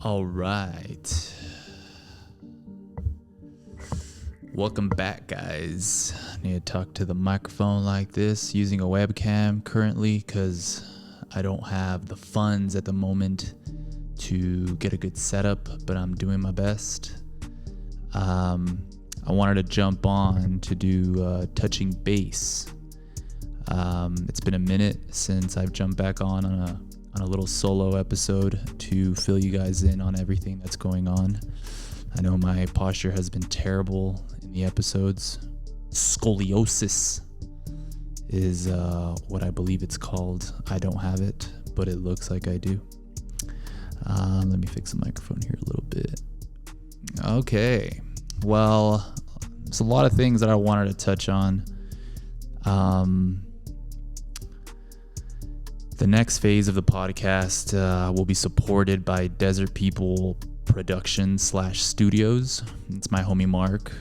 All right. Welcome back, guys. I need to talk to the microphone like this using a webcam currently because I don't have the funds at the moment to get a good setup, but I'm doing my best. I wanted to jump on to do touching base. It's been a minute since I've jumped back on a little solo episode to fill you guys in on everything that's going on. I know my posture has been terrible in the episodes. Scoliosis is what I believe it's called. I don't have it, but it looks like I do. Let me fix the microphone here a little bit. Okay. Well, there's a lot of things that I wanted to touch on. The next phase of the podcast will be supported by Desert People Productions/Studios. It's my homie Mark.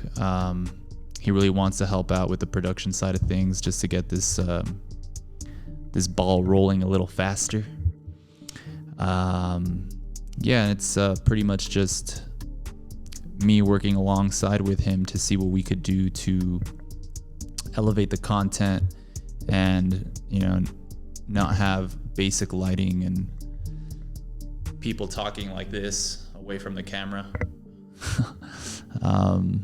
He really wants to help out with the production side of things just to get this ball rolling a little faster. And it's pretty much just me working alongside with him to see what we could do to elevate the content and, not have basic lighting and people talking like this away from the camera. I'm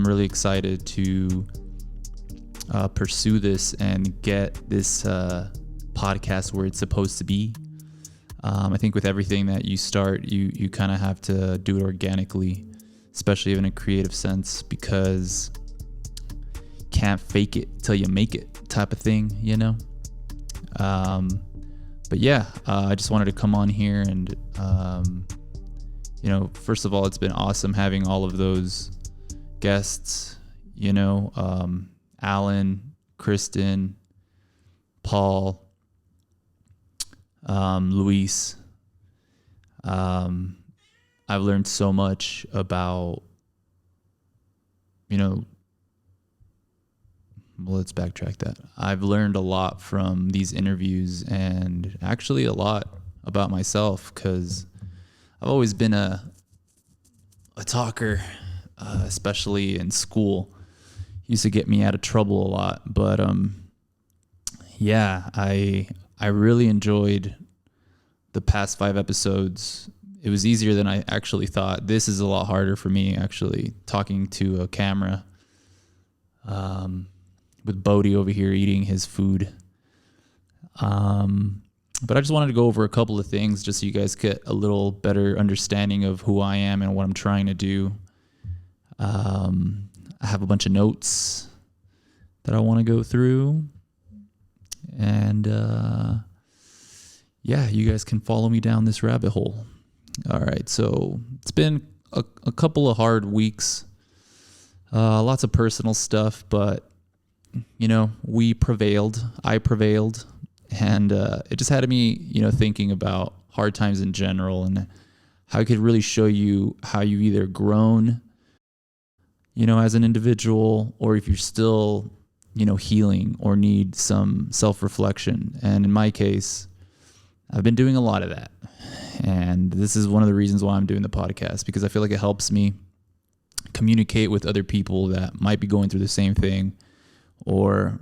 really excited to pursue this and get this podcast where it's supposed to be. I think with everything that you start, you kind of have to do it organically, especially in a creative sense, because can't fake it till you make it type of thing, I just wanted to come on here and first of all, it's been awesome having all of those guests, Alan, Kristen, Paul, Luis. I've learned so much about, let's backtrack that. I've learned a lot from these interviews and actually a lot about myself because I've always been a talker, especially in school. Used to get me out of trouble a lot, but I really enjoyed the past 5 episodes. It was easier than I actually thought. This is a lot harder for me, actually, talking to a camera. With Bodie over here eating his food. But I just wanted to go over a couple of things just so you guys get a little better understanding of who I am and what I'm trying to do. I have a bunch of notes that I want to go through. And you guys can follow me down this rabbit hole. All right, so it's been a couple of hard weeks. Lots of personal stuff, but we prevailed. I prevailed. And it just had me, thinking about hard times in general and how I could really show you how you've either grown, as an individual, or if you're still, healing or need some self-reflection. And in my case, I've been doing a lot of that. And this is one of the reasons why I'm doing the podcast, because I feel like it helps me communicate with other people that might be going through the same thing, or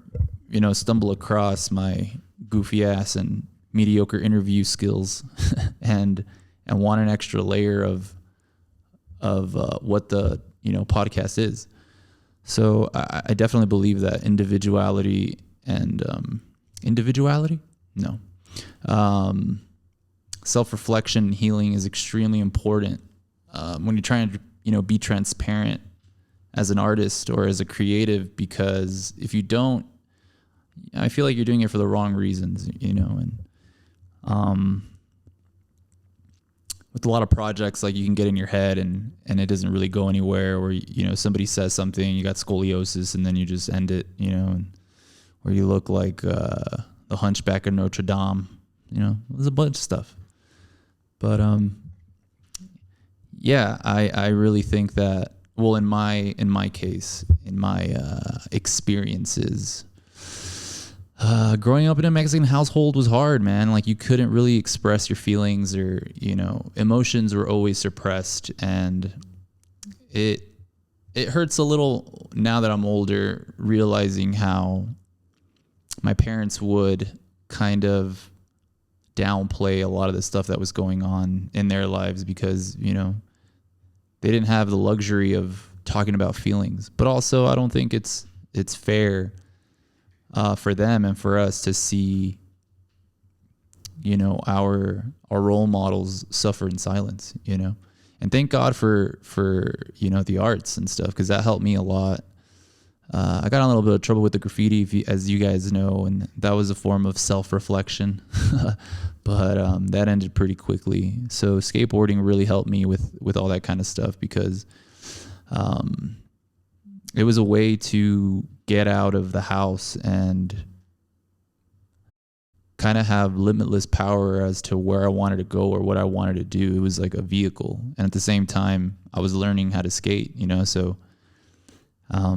stumble across my goofy ass and mediocre interview skills and want an extra layer of what the podcast is. So I definitely believe that individuality and self-reflection and healing is extremely important when you're trying to be transparent as an artist or as a creative, because if you don't, I feel like you're doing it for the wrong reasons, and with a lot of projects, like, you can get in your head and it doesn't really go anywhere, or somebody says something, you got scoliosis, and then you just end it, or you look like the Hunchback of Notre Dame, there's a bunch of stuff. But I really think that, well, in my case, in my experiences, Growing up in a Mexican household was hard, man. Like you couldn't really express your feelings, or, emotions were always suppressed, and it hurts a little now that I'm older, realizing how my parents would kind of downplay a lot of the stuff that was going on in their lives because, they didn't have the luxury of talking about feelings. But also, I don't think it's fair for them and for us to see, our role models suffer in silence, And thank God for the arts and stuff, because that helped me a lot. I got in a little bit of trouble with the graffiti, as you guys know, and that was a form of self-reflection. But that ended pretty quickly. So skateboarding really helped me with all that kind of stuff, because it was a way to get out of the house and kind of have limitless power as to where I wanted to go or what I wanted to do. It was like a vehicle. And at the same time, I was learning how to skate, so I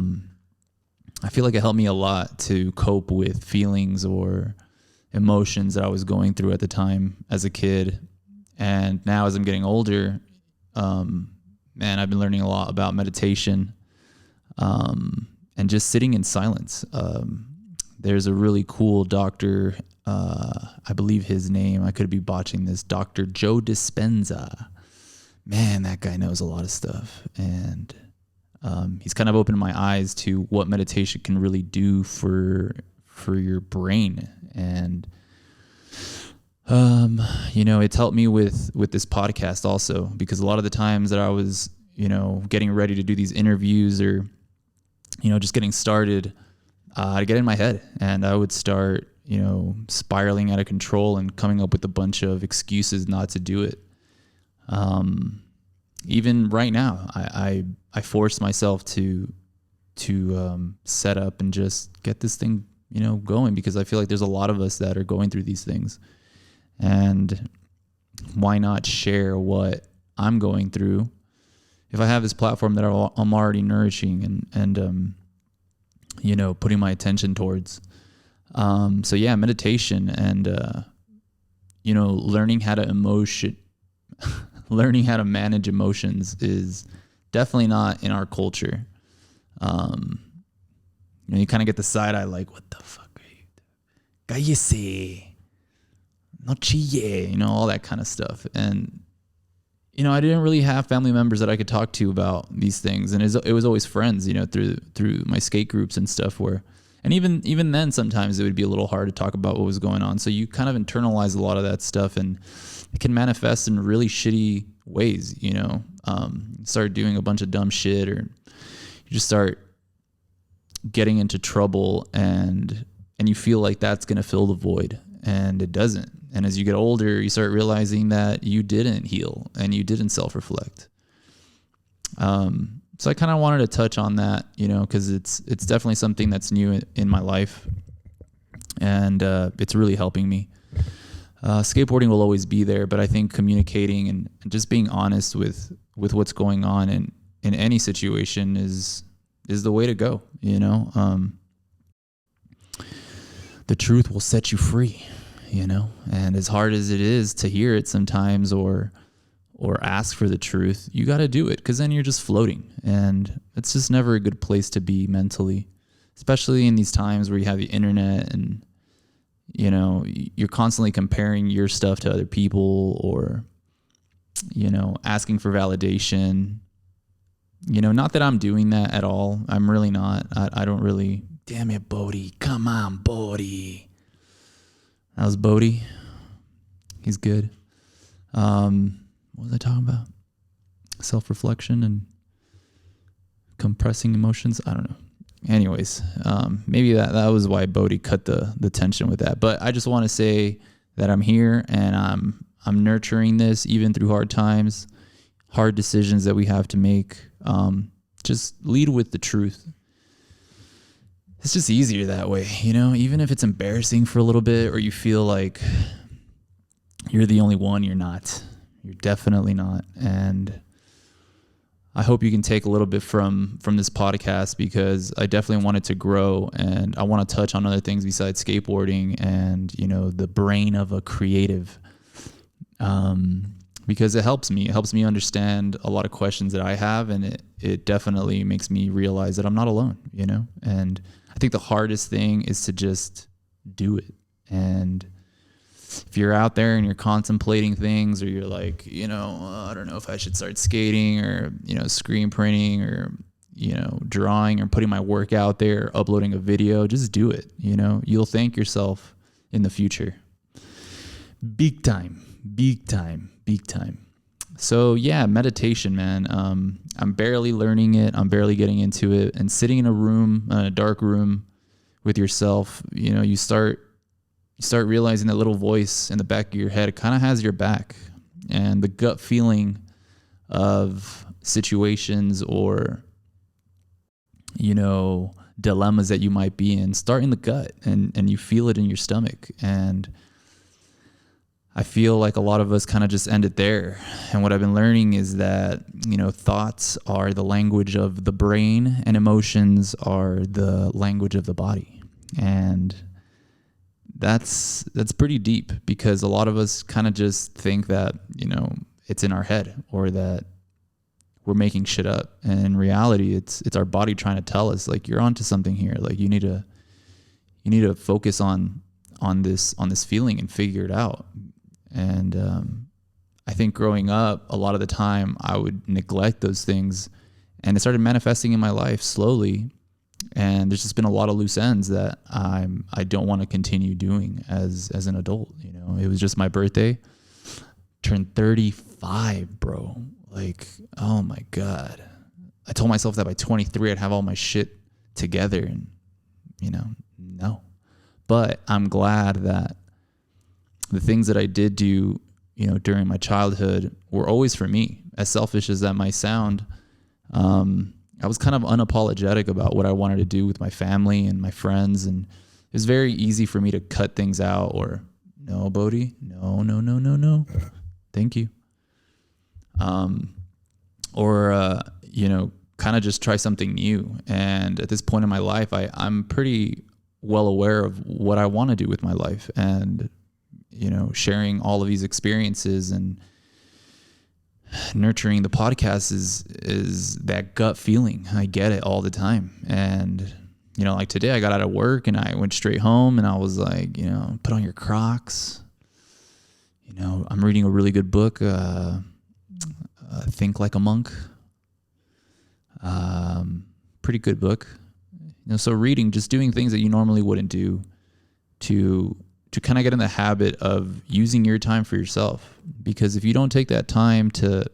feel like it helped me a lot to cope with feelings or emotions that I was going through at the time as a kid. And now as I'm getting older, man, I've been learning a lot about meditation, and just sitting in silence. There's a really cool doctor, I believe his name, I could be botching this, Dr. Joe Dispenza. Man, that guy knows a lot of stuff. And he's kind of opened my eyes to what meditation can really do for your brain. And, it's helped me with this podcast also, because a lot of the times that I was, getting ready to do these interviews or, just getting started, I'd get in my head and I would start, spiraling out of control and coming up with a bunch of excuses not to do it. Even right now, I force myself to set up and just get this thing, going, because I feel like there's a lot of us that are going through these things. And why not share what I'm going through if I have this platform that I'm already nourishing and putting my attention towards. So yeah, meditation and, learning how to learning how to manage emotions is definitely not in our culture. You kind of get the side eye, like, what the fuck are you doing? Cállese. No chille, all that kind of stuff. And, I didn't really have family members that I could talk to about these things. And it was always friends, through my skate groups and stuff and even then sometimes it would be a little hard to talk about what was going on. So you kind of internalize a lot of that stuff, and it can manifest in really shitty ways, start doing a bunch of dumb shit, or you just start getting into trouble and you feel like that's going to fill the void, and it doesn't. And as you get older, you start realizing that you didn't heal and you didn't self-reflect. So I kind of wanted to touch on that, because it's definitely something that's new in my life, and it's really helping me. Skateboarding will always be there, but I think communicating and just being honest with what's going on in any situation is the way to go. The truth will set you free, and as hard as it is to hear it sometimes or ask for the truth, you got to do it, because then you're just floating, and it's just never a good place to be mentally, especially in these times where you have the internet and you're constantly comparing your stuff to other people, or asking for validation. Not that I'm doing that at all. I'm really not. I don't really. Damn it, Bodie. Come on, Bodie. That was Bodie. He's good. What was I talking about? Self-reflection and compressing emotions. I don't know. Anyways, maybe that was why Bodie cut the tension with that. But I just want to say that I'm here and I'm nurturing this even through hard times, hard decisions that we have to make. Just lead with the truth. It's just easier that way, even if it's embarrassing for a little bit, or you feel like you're the only one, you're not. You're definitely not. And I hope you can take a little bit from this podcast, because I definitely want it to grow, and I want to touch on other things besides skateboarding and, you know, the brain of a creative. Because it helps me. It helps me understand a lot of questions that I have, and it definitely makes me realize that I'm not alone, you know? And I think the hardest thing is to just do it. And if you're out there and you're contemplating things, or you're like, you know, I don't know if I should start skating, or, you know, screen printing, or, you know, drawing, or putting my work out there, uploading a video, just do it. You know, you'll thank yourself in the future. Big time. So yeah, meditation, man. I'm barely learning it. I'm barely getting into it. And sitting in a room, a dark room with yourself, you know, you start realizing that little voice in the back of your head kind of has your back, and the gut feeling of situations, or, you know, dilemmas that you might be in, start in the gut, and you feel it in your stomach. And I feel like a lot of us kind of just end it there. And what I've been learning is that, you know, thoughts are the language of the brain, and emotions are the language of the body. And that's pretty deep, because a lot of us kind of just think that, you know, it's in our head, or that we're making shit up. And in reality, it's our body trying to tell us, like, you're onto something here. Like, you need to focus on this feeling and figure it out. And I think growing up, a lot of the time I would neglect those things, and it started manifesting in my life slowly. And there's just been a lot of loose ends that I don't want to continue doing as an adult. You know, it was just my birthday, turned 35, bro. Like, oh my God. I told myself that by 23 I'd have all my shit together, and, you know, no. But I'm glad that the things that I did do, you know, during my childhood were always for me. As selfish as that might sound, I was kind of unapologetic about what I wanted to do with my family and my friends. And it was very easy for me to cut things out, or, no, Bodhi, no. Thank you. Or, you know, kind of just try something new. And at this point in my life, I'm pretty well aware of what I want to do with my life. And, you know, sharing all of these experiences and nurturing the podcast is that gut feeling. I get it all the time. And, you know, like today I got out of work and I went straight home, and I was like, you know, put on your Crocs. You know, I'm reading a really good book, Think Like a Monk. Pretty good book. You know, so reading, just doing things that you normally wouldn't do to kind of get in the habit of using your time for yourself. Because if you don't take that time to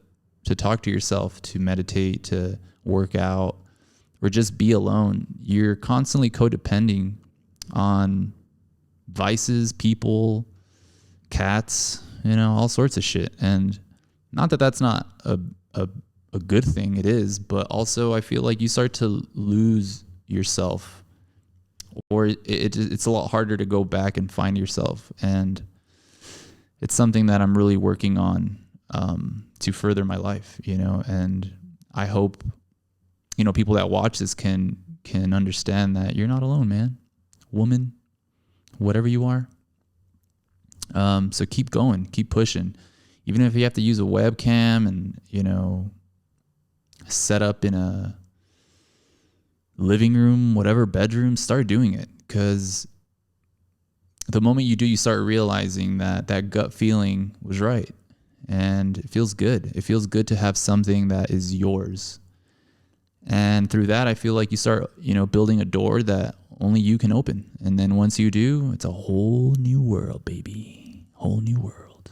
talk to yourself, to meditate, to work out, or just be alone, you're constantly codepending on vices, people, cats, you know, all sorts of shit. And not that that's not a good thing, it is, but also I feel like you start to lose yourself, or it's a lot harder to go back and find yourself. And it's something that I'm really working on to further my life, you know. And I hope, you know, people that watch this can understand that you're not alone, man, woman, whatever you are. So keep going, keep pushing, even if you have to use a webcam and, you know, set up in a living room, whatever, bedroom, start doing it. Because the moment you do, you start realizing that gut feeling was right. And it feels good. It feels good to have something that is yours. And through that, I feel like you start, you know, building a door that only you can open. And then once you do, it's a whole new world, baby. Whole new world.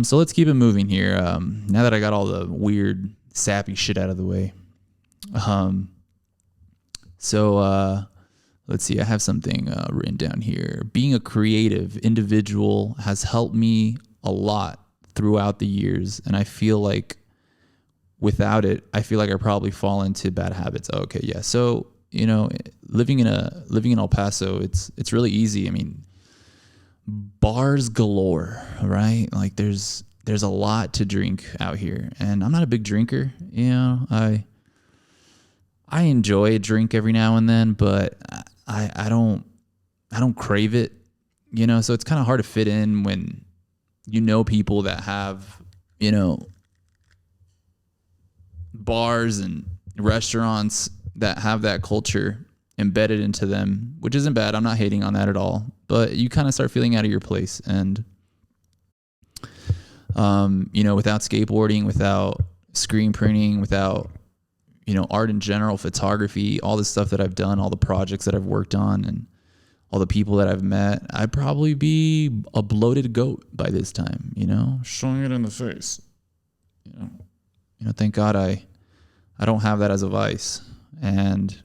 So let's keep it moving here. Now that I got all the weird, sappy shit out of the way. So let's see, I have something written down here. Being a creative individual has helped me a lot throughout the years. And I feel like without it, I feel like I probably fall into bad habits. Okay, yeah. So, you know, living in El Paso, it's really easy. I mean, bars galore, right? Like there's there's a lot to drink out here, and I'm not a big drinker. You know, I enjoy a drink every now and then, but I don't crave it. You know, so it's kind of hard to fit in when you know people that have, you know, bars and restaurants that have that culture embedded into them, which isn't bad. I'm not hating on that at all, but you kind of start feeling out of your place. And, you know, without skateboarding, without screen printing, without, you know, art in general, photography, all the stuff that I've done, all the projects that I've worked on, and all the people that I've met, I'd probably be a bloated goat by this time, you know, showing it in the face. You know, thank God I don't have that as a vice. And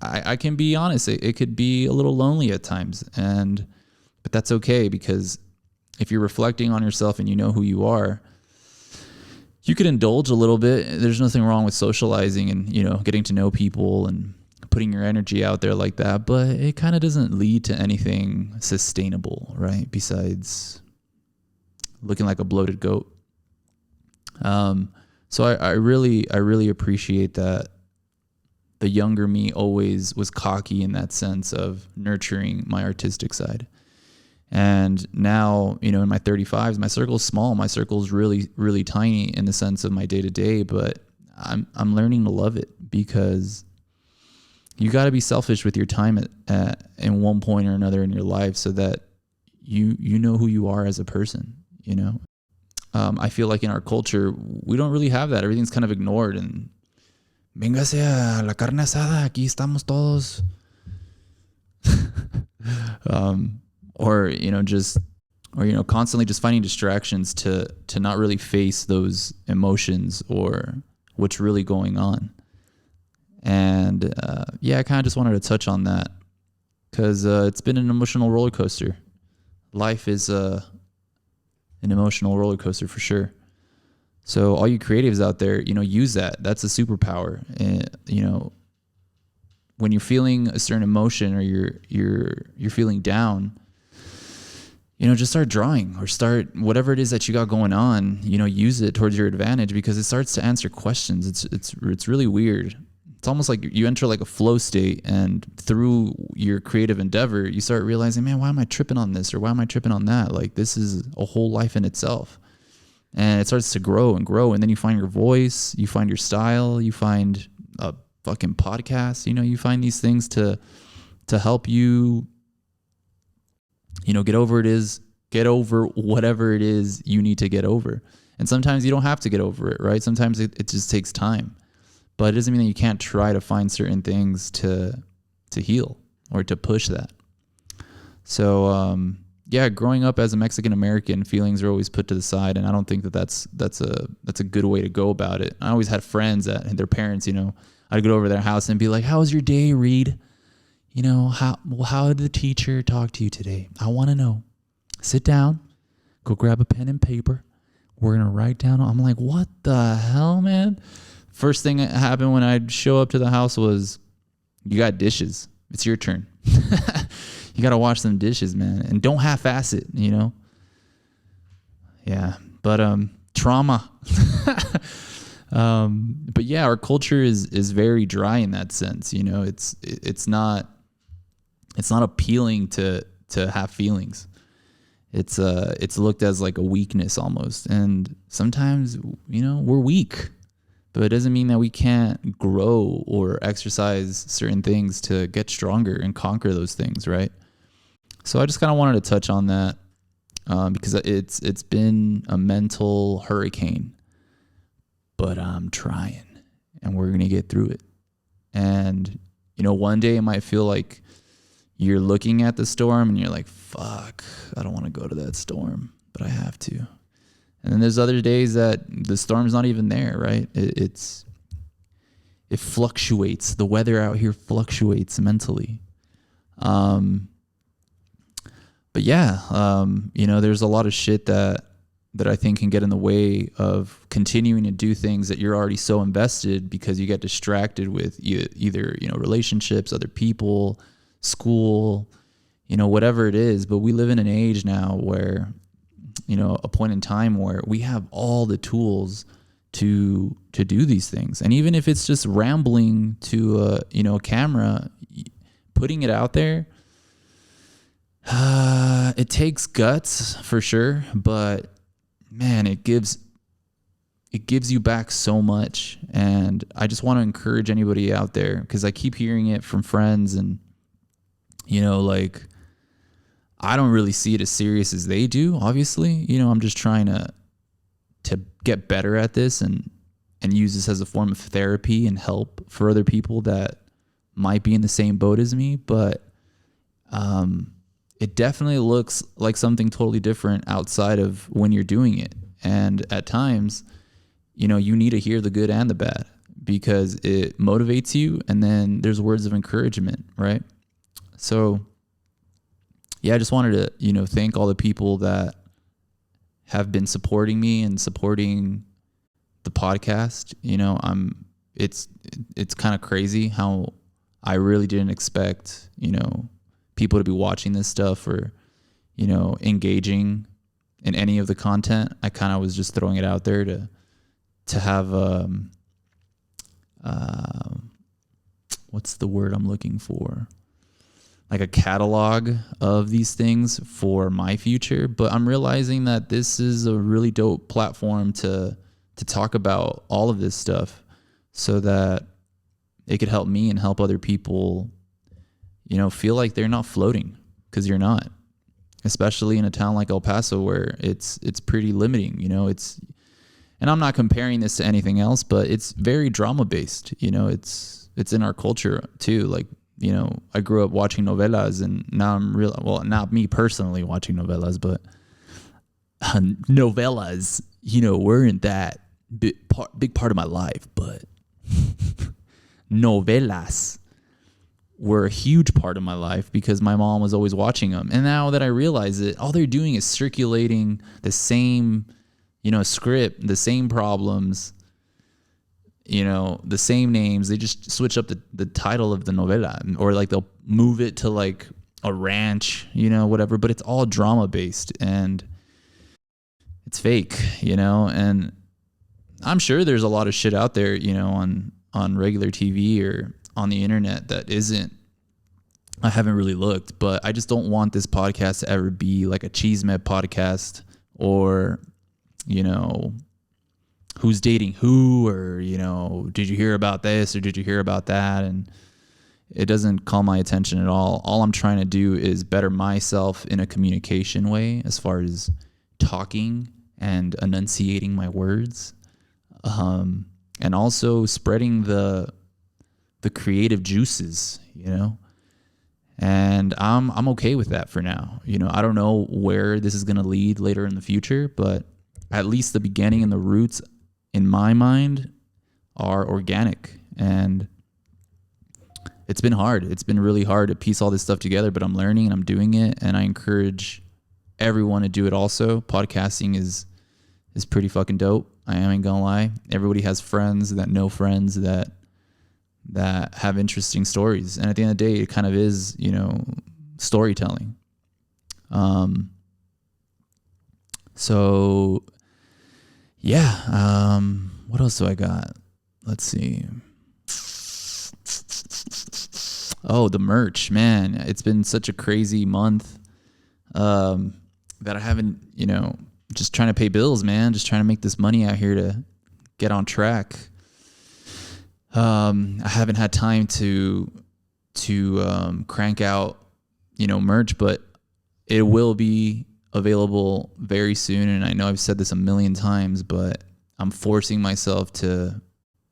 I can be honest, it could be a little lonely at times, but that's okay, because if you're reflecting on yourself and you know who you are, you could indulge a little bit. There's nothing wrong with socializing and, you know, getting to know people and putting your energy out there like that, but it kind of doesn't lead to anything sustainable, right? Besides looking like a bloated goat. So I really appreciate that the younger me always was cocky in that sense of nurturing my artistic side. And now, you know, in my 35s, my circle's small. My circle's really, really tiny in the sense of my day to day, but I'm learning to love it, because you got to be selfish with your time in one point or another in your life, so that you know who you are as a person, you know? I feel like in our culture, we don't really have that. Everything's kind of ignored, and véngase a la carne asada, aquí estamos todos. Or, you know, constantly just finding distractions to not really face those emotions or what's really going on. And, I kind of just wanted to touch on that, because it's been an emotional roller coaster. Life is an emotional roller coaster for sure. So all you creatives out there, you know, use that. That's a superpower. And, you know, when you're feeling a certain emotion, or you're feeling down, you know, just start drawing, or start whatever it is that you got going on, you know, use it towards your advantage, because it starts to answer questions. It's really weird. It's almost like you enter like a flow state, and through your creative endeavor, you start realizing, man, why am I tripping on this, or why am I tripping on that? Like, this is a whole life in itself. And it starts to grow and grow. And then you find your voice, you find your style, you find a fucking podcast, you know, you find these things to help you, you know, get over whatever it is you need to get over. And sometimes you don't have to get over it, right? Sometimes it just takes time. But it doesn't mean that you can't try to find certain things to heal or to push that. So, growing up as a Mexican American, feelings are always put to the side, and I don't think that's a good way to go about it. I always had friends that their parents, you know, I'd go over to their house and be like, "How was your day, Reed? You know, how did the teacher talk to you today? I want to know." Sit down, go grab a pen and paper. We're gonna write down. I'm like, what the hell, man? First thing that happened when I'd show up to the house was, "You got dishes. It's your turn." You got to wash some dishes, man. And don't half-ass it, you know? Yeah. But trauma. But yeah, our culture is very dry in that sense. You know, it's not appealing to have feelings. It's looked as like a weakness almost. And sometimes, you know, we're weak. But it doesn't mean that we can't grow or exercise certain things to get stronger and conquer those things, right? So I just kind of wanted to touch on that, because it's been a mental hurricane, but I'm trying, and we're gonna get through it. And you know, one day it might feel like you're looking at the storm and you're like, "Fuck, I don't want to go to that storm, but I have to." And then there's other days that the storm's not even there, right? It fluctuates. The weather out here fluctuates mentally. But yeah, you know, there's a lot of shit that I think can get in the way of continuing to do things that you're already so invested, because you get distracted with either, you know, relationships, other people, school, you know, whatever it is. But we live in an age now where a point in time where we have all the tools to do these things. And even if it's just rambling to a camera, putting it out there, it takes guts for sure, but man, it gives you back so much. And I just want to encourage anybody out there, because I keep hearing it from friends, and like, I don't really see it as serious as they do. Obviously, I'm just trying to get better at this and use this as a form of therapy and help for other people that might be in the same boat as me. But it definitely looks like something totally different outside of when you're doing it. And at times, you need to hear the good and the bad, because it motivates you, and then there's words of encouragement, right? So yeah, I just wanted to, thank all the people that have been supporting me and supporting the podcast. It's kind of crazy how I really didn't expect, people to be watching this stuff or, engaging in any of the content. I kind of was just throwing it out there to have, what's the word I'm looking for? Like a catalog of these things for my future. But I'm realizing that this is a really dope platform to talk about all of this stuff, so that it could help me and help other people, feel like they're not floating, because you're not, especially in a town like El Paso where it's pretty limiting, and I'm not comparing this to anything else, but it's very drama based, it's in our culture too. Like, I grew up watching novelas, and now not me personally watching novelas, but novelas, weren't that big part of my life, but novelas were a huge part of my life because my mom was always watching them. And now that I realize it, all they're doing is circulating the same, script, the same problems, the same names. They just switch up the title of the novela, or like they'll move it to like a ranch, whatever, but it's all drama based and it's fake, and I'm sure there's a lot of shit out there, on regular TV or on the internet that isn't. I haven't really looked, but I just don't want this podcast to ever be like a Cheesemet podcast, or, who's dating who, or, did you hear about this or did you hear about that? And it doesn't call my attention at all. All I'm trying to do is better myself in a communication way, as far as talking and enunciating my words, and also spreading the creative juices, and I'm okay with that for now. I don't know where this is going to lead later in the future, but at least the beginning and the roots in my mind are organic. And it's been hard. It's been really hard to piece all this stuff together, but I'm learning and I'm doing it. And I encourage everyone to do it also. Podcasting is pretty fucking dope. I ain't gonna lie. Everybody has friends that know friends that have interesting stories. And at the end of the day, it kind of is, storytelling. So yeah. What else do I got? Let's see. Oh, the merch, man. It's been such a crazy month, that I haven't, just trying to pay bills, man. Just trying to make this money out here to get on track. I haven't had time to crank out, merch, but it will be available very soon. And I know I've said this a million times, but I'm forcing myself to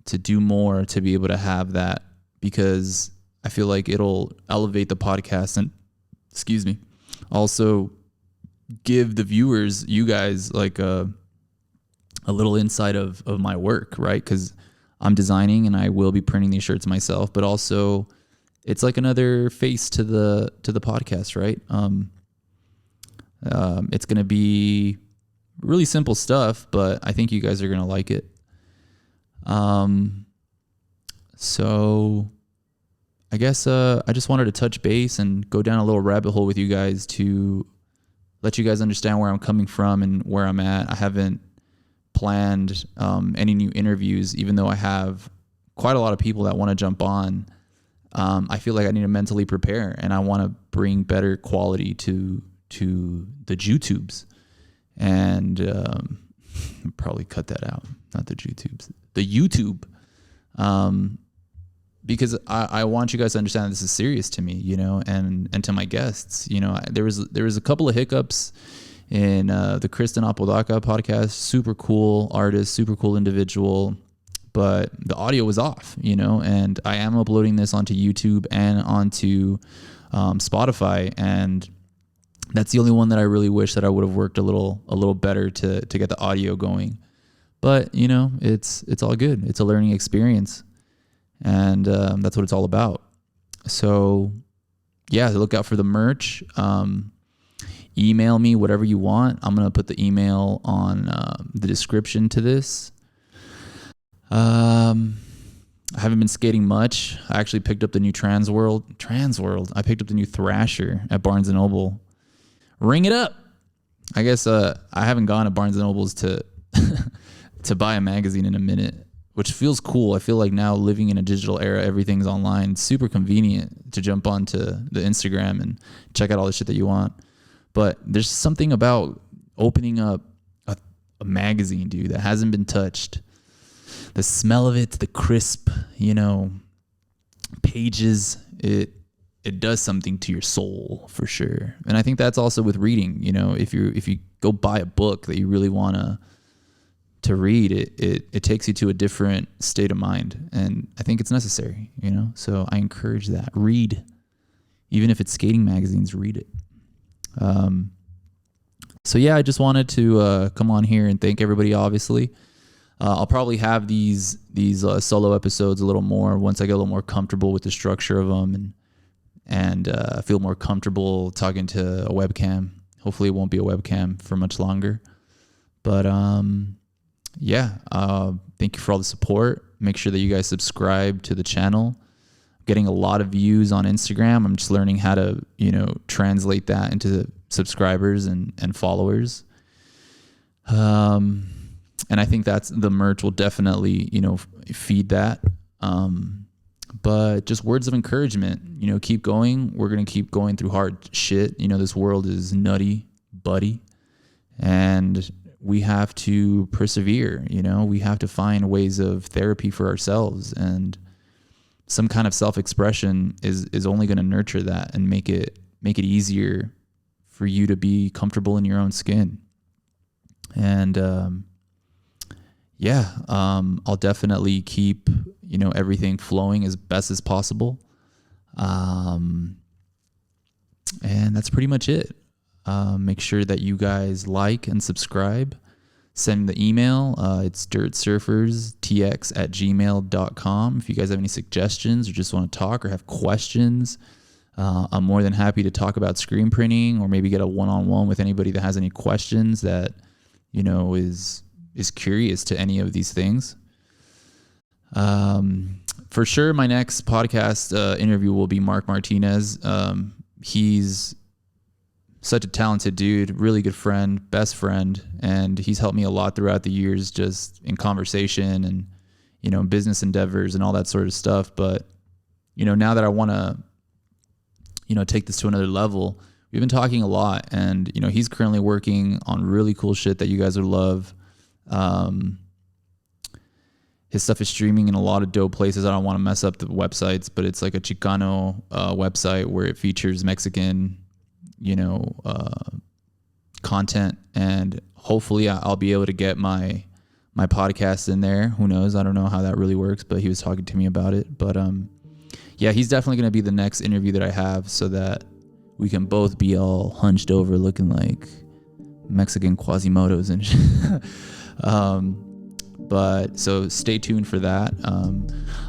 do more to be able to have that, because I feel like it'll elevate the podcast and, also give the viewers, you guys, like a little insight of my work, right? Because I'm designing and I will be printing these shirts myself, but also it's like another face to the podcast, right? It's going to be really simple stuff, but I think you guys are going to like it. So I guess I just wanted to touch base and go down a little rabbit hole with you guys to let you guys understand where I'm coming from and where I'm at. I haven't planned any new interviews, even though I have quite a lot of people that want to jump on. I feel like I need to mentally prepare, and I want to bring better quality to the YouTubes. And probably cut that out, not the YouTubes, the YouTube. Because I want you guys to understand this is serious to me, you know, and to my guests. You know, there was a couple of hiccups in the Kristen Apodaca podcast. Super cool artist, super cool individual, but the audio was off, you know, and I am uploading this onto YouTube and onto Spotify, and that's the only one that I really wish that I would have worked a little better to get the audio going. But, you know, it's all good. It's a learning experience. And that's what it's all about. So, yeah, look out for the merch. Email me whatever you want. I'm going to put the email on the description to this. I haven't been skating much. I actually picked up the new Transworld. I picked up the new Thrasher at Barnes & Noble. Ring it up. I guess I haven't gone to Barnes & Noble's to buy a magazine in a minute, which feels cool. I feel like now, living in a digital era, everything's online. It's super convenient to jump onto the Instagram and check out all the shit that you want. But there's something about opening up a magazine, dude, that hasn't been touched. The smell of it, the crisp, you know, pages, it does something to your soul for sure. And I think that's also with reading. You know, if you go buy a book that you really want to read, it takes you to a different state of mind, and I think it's necessary, you know. So I encourage that. Read, even if it's skating magazines, read it. So yeah, I just wanted to come on here and thank everybody. Obviously, I'll probably have these solo episodes a little more once I get a little more comfortable with the structure of them, and feel more comfortable talking to a webcam. Hopefully, it won't be a webcam for much longer, but yeah, thank you for all the support. Make sure that you guys subscribe to the channel. I'm getting a lot of views on Instagram. I'm just learning how to, you know, translate that into subscribers and followers. And I think that's the merch will definitely, you know, feed that. But just words of encouragement, you know, keep going. We're going to keep going through hard shit. You know, this world is nutty, buddy. And we have to persevere, you know, we have to find ways of therapy for ourselves, and some kind of self-expression is only going to nurture that and make it easier for you to be comfortable in your own skin. And, I'll definitely keep, you know, everything flowing as best as possible. And that's pretty much it. Make sure that you guys like and subscribe. Send me the email. It's dirtsurferstx@gmail.com. If you guys have any suggestions or just want to talk or have questions, I'm more than happy to talk about screen printing, or maybe get a one-on-one with anybody that has any questions that, you know, is curious to any of these things. For sure, my next podcast interview will be Mark Martinez. He's such a talented dude, really good friend, best friend, and he's helped me a lot throughout the years, just in conversation and, you know, business endeavors and all that sort of stuff. But, you know, now that I want to, you know, take this to another level, we've been talking a lot, and, you know, he's currently working on really cool shit that you guys would love. His stuff is streaming in a lot of dope places. I don't want to mess up the websites, but it's like a Chicano website where it features Mexican, you know, content, and hopefully I'll be able to get my podcast in there. Who knows? I don't know how that really works, but he was talking to me about it. But yeah, he's definitely going to be the next interview that I have, so that we can both be all hunched over looking like Mexican Quasimodos and shit. But so stay tuned for that.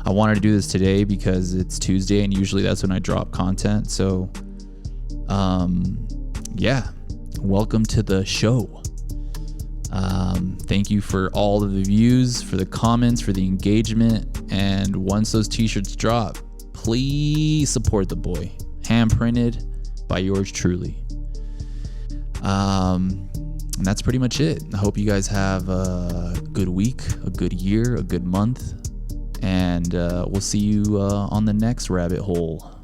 I wanted to do this today because it's Tuesday, and usually that's when I drop content. So yeah, welcome to the show. Thank you for all of the views, for the comments, for the engagement. And once those t-shirts drop, please support the boy. Hand printed by yours truly. And that's pretty much it. I hope you guys have a good week, a good year, a good month, and we'll see you on the next rabbit hole.